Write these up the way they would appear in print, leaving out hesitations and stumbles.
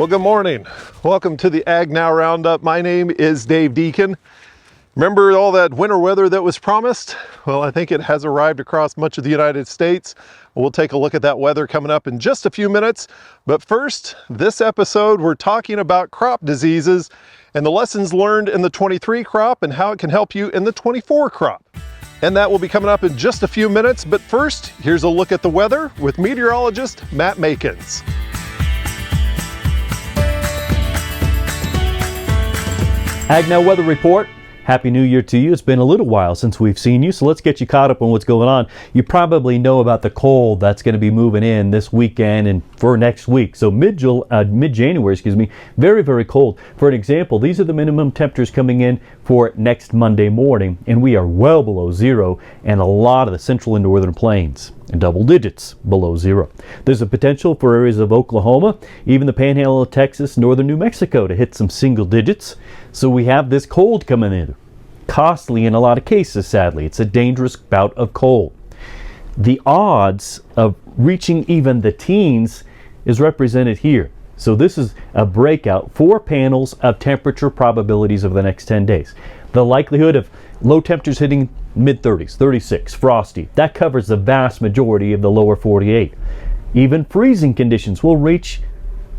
Well, good morning. Welcome to the AgNow Roundup. My name is Dave Deacon. Remember all that winter weather that was promised? Well, I think it has arrived across much of the United States. We'll take a look at that weather coming up in just a few minutes. But first, this episode, we're talking about crop diseases and the lessons learned in the 23 crop and how it can help you in the 24 crop. And that will be coming up in just a few minutes. But first, here's a look at the weather with meteorologist Matt Macons. AgNow Weather Report. Happy New Year to you. It's been a little while since we've seen you, so let's get you caught up on what's going on. You probably know about the cold that's going to be moving in this weekend and for next week. So mid-January, very, very cold. For an example, these are the minimum temperatures coming in for next Monday morning, and we are well below zero and a lot of the central and northern plains. Double digits below zero. There's a potential for areas of Oklahoma, even the panhandle of Texas, northern New Mexico to hit some single digits. So we have this cold coming in. Costly in a lot of cases, sadly. It's a dangerous bout of cold. The odds of reaching even the teens is represented here. So this is a breakout, 4 panels of temperature probabilities over the next 10 days. The likelihood of low temperatures hitting mid-30s, 36, frosty. That covers the vast majority of the lower 48. Even freezing conditions will reach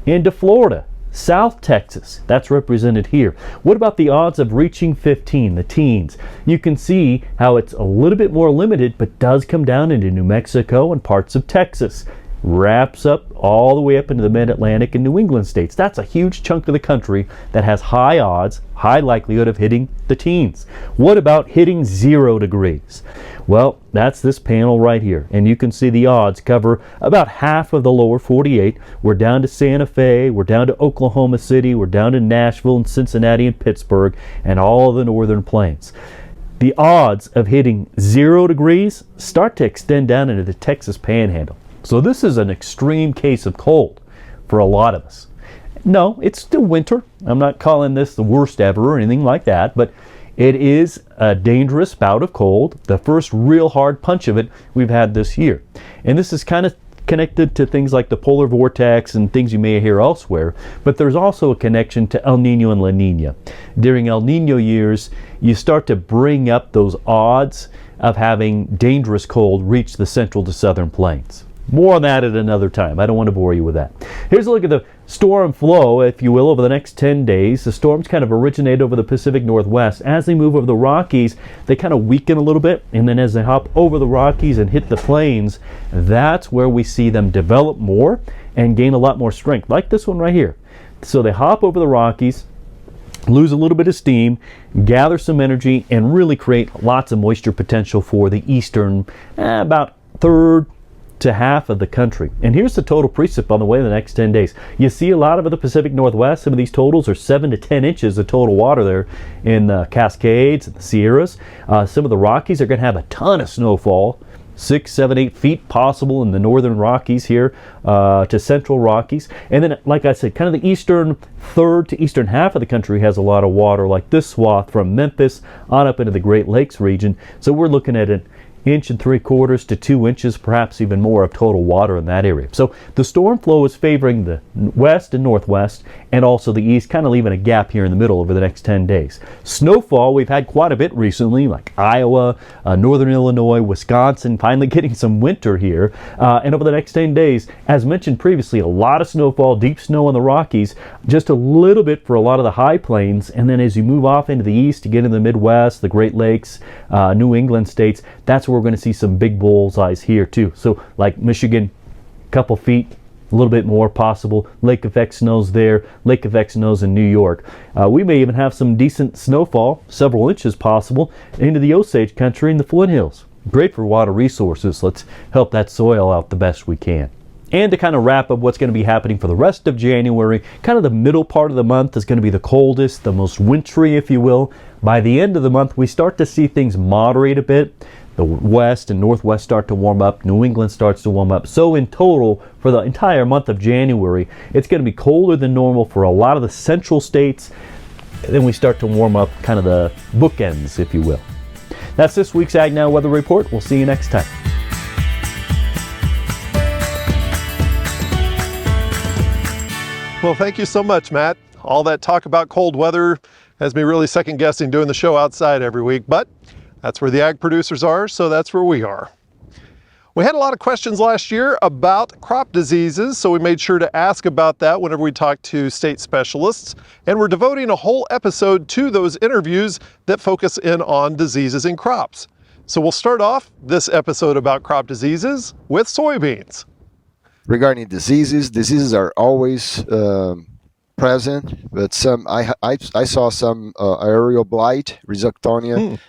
into Florida, South Texas. That's represented here. What about the odds of reaching 15, the teens? You can see how it's a little bit more limited, but does come down into New Mexico and parts of Texas. Wraps up all the way up into the mid-Atlantic and New England states. That's a huge chunk of the country that has high odds, high likelihood of hitting the teens. What about hitting 0 degrees? Well, that's this panel right here, and you can see the odds cover about half of the lower 48. We're down to Santa Fe, we're down to Oklahoma City, we're down to Nashville and Cincinnati and Pittsburgh, and all the northern plains. The odds of hitting 0 degrees start to extend down into the Texas panhandle. So this is an extreme case of cold for a lot of us. No, it's still winter. I'm not calling this the worst ever or anything like that, but it is a dangerous bout of cold, the first real hard punch of it we've had this year. And this is kind of connected to things like the polar vortex and things you may hear elsewhere, but there's also a connection to El Niño and La Niña. During El Niño years, you start to bring up those odds of having dangerous cold reach the central to southern plains. More on that at another time. I don't want to bore you with that. Here's a look at the storm flow, if you will, over the next 10 days. The storms kind of originate over the Pacific Northwest. As they move over the Rockies, they kind of weaken a little bit, and then as they hop over the Rockies and hit the plains, that's where we see them develop more and gain a lot more strength, like this one right here. So they hop over the Rockies, lose a little bit of steam, gather some energy, and really create lots of moisture potential for the eastern, about third to half of the country. And here's the total precip on the way in the next 10 days. You see a lot of the Pacific Northwest. Some of these totals are 7 to 10 inches of total water there in the Cascades and the Sierras. Some of the Rockies are going to have a ton of snowfall, 6, 7, 8 feet possible in the northern Rockies here to central Rockies. And then, like I said, kind of the eastern third to eastern half of the country has a lot of water, like this swath from Memphis on up into the Great Lakes region. So we're looking at an 1.75 inches to 2 inches, perhaps even more of total water in that area. So the storm flow is favoring the west and northwest and also the east, kind of leaving a gap here in the middle over the next 10 days. Snowfall, we've had quite a bit recently, like Iowa, northern Illinois, Wisconsin, finally getting some winter here. And over the next 10 days, as mentioned previously, a lot of snowfall, deep snow in the Rockies, just a little bit for a lot of the high plains. And then as you move off into the east to get into the Midwest, the Great Lakes, New England states, that's where we're going to see some big bullseyes here too. So like Michigan, a couple feet, a little bit more possible. Lake effect snows there, lake effect snows in New York. We may even have some decent snowfall, several inches possible, into the Osage country in the Flint Hills. Great for water resources. Let's help that soil out the best we can. And to kind of wrap up what's going to be happening for the rest of January, kind of the middle part of the month is going to be the coldest, the most wintry, if you will. By the end of the month, we start to see things moderate a bit. The west and northwest start to warm up. New England starts to warm up. So in total, for the entire month of January, it's going to be colder than normal for a lot of the central states. Then we start to warm up, kind of the bookends, if you will. That's this week's AgNow Weather Report. We'll see you next time. Well, thank you so much, Matt. All that talk about cold weather has me really second guessing doing the show outside every week, but that's where the ag producers are, so that's where we are. We had a lot of questions last year about crop diseases, so we made sure to ask about that whenever we talked to state specialists, and we're devoting a whole episode to those interviews that focus in on diseases in crops. So we'll start off this episode about crop diseases with soybeans. Regarding diseases are always present, but I saw some aerial blight, rhizoctonia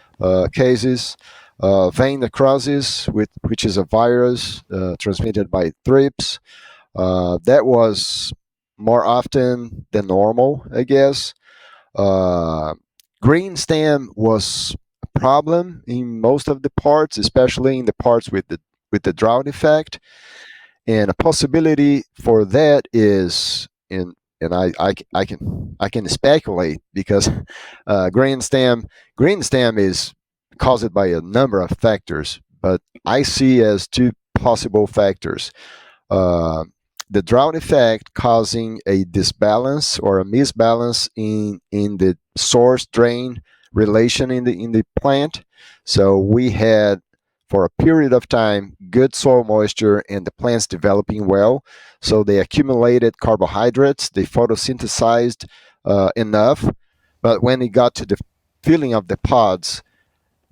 cases, vein necrosis, which is a virus transmitted by thrips. That was more often than normal, I guess. Green stem was a problem in most of the parts, especially in the parts with the drought effect. And a possibility for that is I can speculate because green stem is caused by a number of factors, but I see as two possible factors. The drought effect causing a disbalance or a misbalance in the source drain relation in the plant. So we had, for a period of time, good soil moisture and the plants developing well. So they accumulated carbohydrates, they photosynthesized enough, but when it got to the filling of the pods,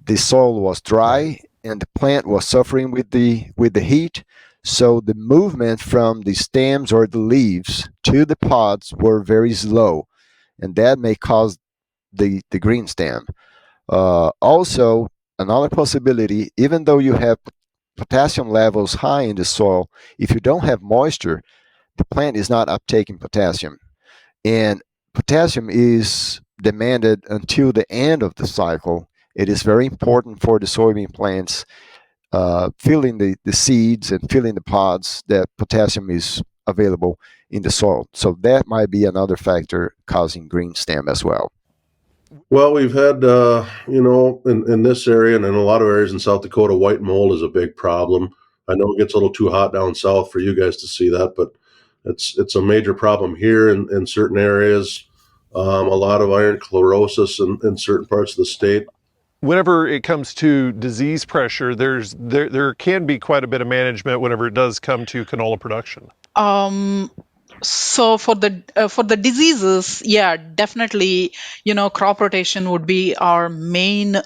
the soil was dry and the plant was suffering with the heat. So the movement from the stems or the leaves to the pods were very slow, and that may cause the green stem. Also, another possibility, even though you have potassium levels high in the soil, if you don't have moisture, the plant is not uptaking potassium. And potassium is demanded until the end of the cycle. It is very important for the soybean plants filling the seeds and filling the pods that potassium is available in the soil. So that might be another factor causing green stem as well. Well, we've had, in this area and in a lot of areas in South Dakota, white mold is a big problem. I know it gets a little too hot down south for you guys to see that, but it's a major problem here in certain areas. A lot of iron chlorosis in certain parts of the state. Whenever it comes to disease pressure, there can be quite a bit of management whenever it does come to canola production. So for the diseases, yeah, definitely, crop rotation would be our main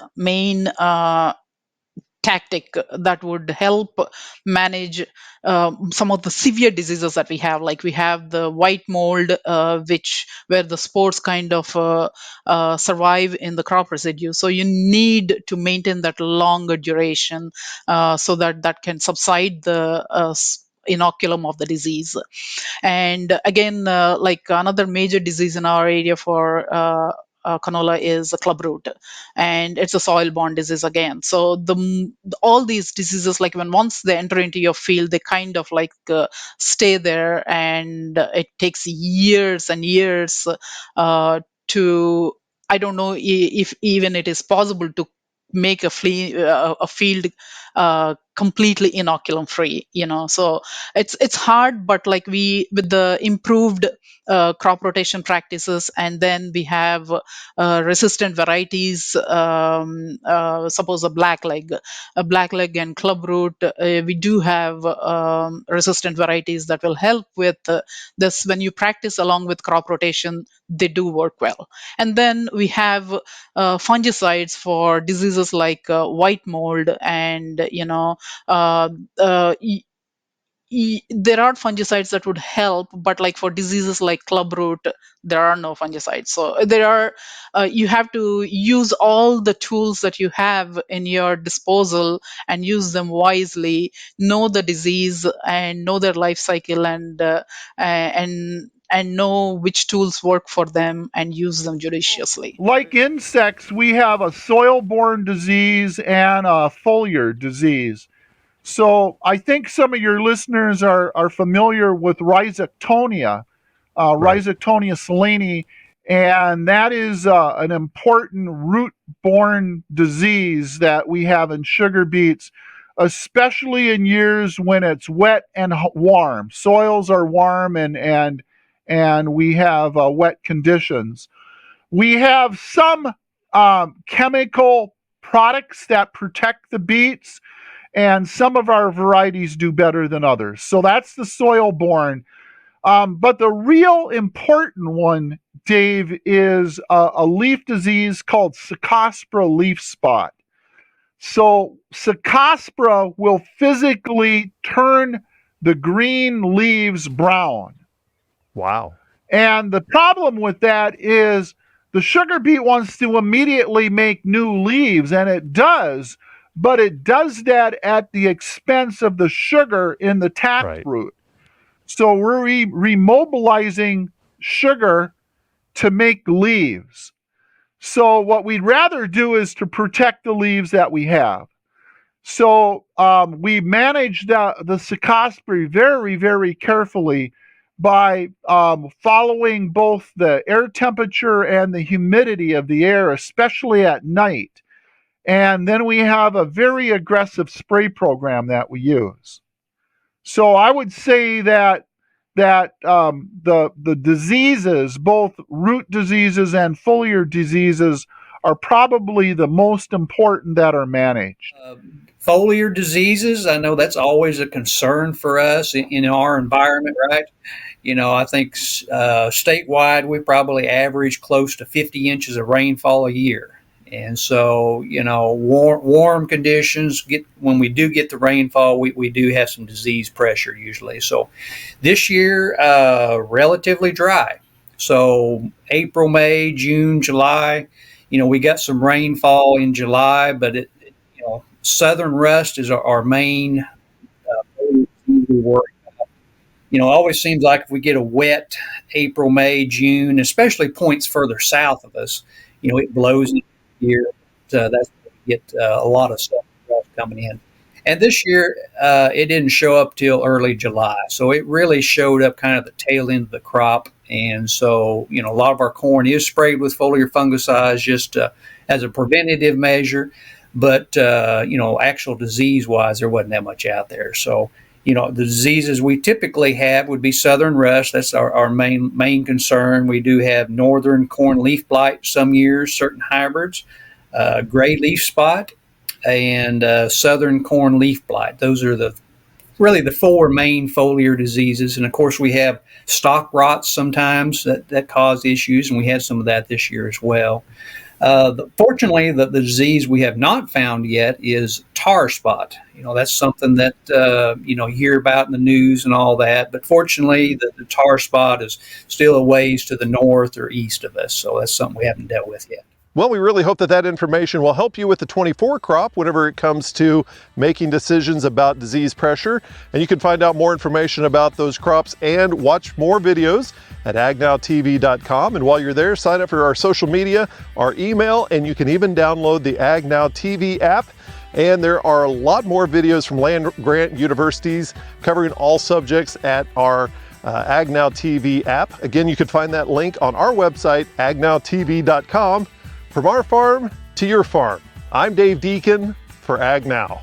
tactic that would help manage some of the severe diseases that we have. Like we have the white mold, where the spores kind of survive in the crop residue. So you need to maintain that longer duration so that can subside the inoculum of the disease. And again, like another major disease in our area for canola is a clubroot, and it's a soil-borne disease again. So all these diseases, like when once they enter into your field, they kind of like stay there, and it takes years and years to. I don't know if even it is possible to make a field completely inoculum free. So it's hard, but like we with the improved crop rotation practices, and then we have resistant varieties, suppose a blackleg and clubroot. We do have resistant varieties that will help with this. When you practice along with crop rotation, they do work well. And then we have fungicides for diseases like white mold, and uh, uh, there are fungicides that would help, but like for diseases like clubroot, there are no fungicides. So you have to use all the tools that you have in your disposal and use them wisely, know the disease and know their life cycle, and know which tools work for them and use them judiciously. Like insects, we have a soil-borne disease and a foliar disease. So I think some of your listeners are familiar with rhizoctonia, Rhizoctonia solani, and that is an important root-borne disease that we have in sugar beets, especially in years when it's wet and warm. Soils are warm and and we have wet conditions. We have some chemical products that protect the beets, and some of our varieties do better than others. So that's the soil-borne. But the real important one, Dave, is a leaf disease called Cercospora leaf spot. So Cercospora will physically turn the green leaves brown. Wow. And the problem with that is the sugar beet wants to immediately make new leaves, and it does, but it does that at the expense of the sugar in the taproot. So we're remobilizing sugar to make leaves. So what we'd rather do is to protect the leaves that we have. So we manage the Cercospora very, very carefully by following both the air temperature and the humidity of the air, especially at night. And then we have a very aggressive spray program that we use. So I would say that the diseases, both root diseases and foliar diseases, are probably the most important that are managed. Foliar diseases, I know that's always a concern for us in our environment, right? I think statewide we probably average close to 50 inches of rainfall a year. And so, warm conditions, when we do get the rainfall, we do have some disease pressure usually. So this year, relatively dry. So April, May, June, July, we got some rainfall in July, but southern rust is our main worry. It always seems like if we get a wet April, May, June, especially points further south of us, it blows in here. That's when we get a lot of stuff coming in. And this year, it didn't show up till early July. So it really showed up kind of the tail end of the crop. And so, a lot of our corn is sprayed with foliar fungicides just as a preventative measure. But, actual disease-wise, there wasn't that much out there. So, the diseases we typically have would be southern rust. That's our main concern. We do have northern corn leaf blight some years, certain hybrids, gray leaf spot, and southern corn leaf blight. Those are really the four main foliar diseases. And, of course, we have stalk rots sometimes that cause issues, and we had some of that this year as well. Fortunately, the disease we have not found yet is tar spot. That's something that, you hear about in the news and all that. But fortunately, the tar spot is still a ways to the north or east of us. So that's something we haven't dealt with yet. Well, we really hope that information will help you with the 24 crop whenever it comes to making decisions about disease pressure. And you can find out more information about those crops and watch more videos at agnowtv.com. And while you're there, sign up for our social media, our email, and you can even download the AgNow TV app. And there are a lot more videos from land-grant universities covering all subjects at our AgNow TV app. Again, you can find that link on our website, agnowtv.com. From our farm to your farm, I'm Dave Deacon for AgNow.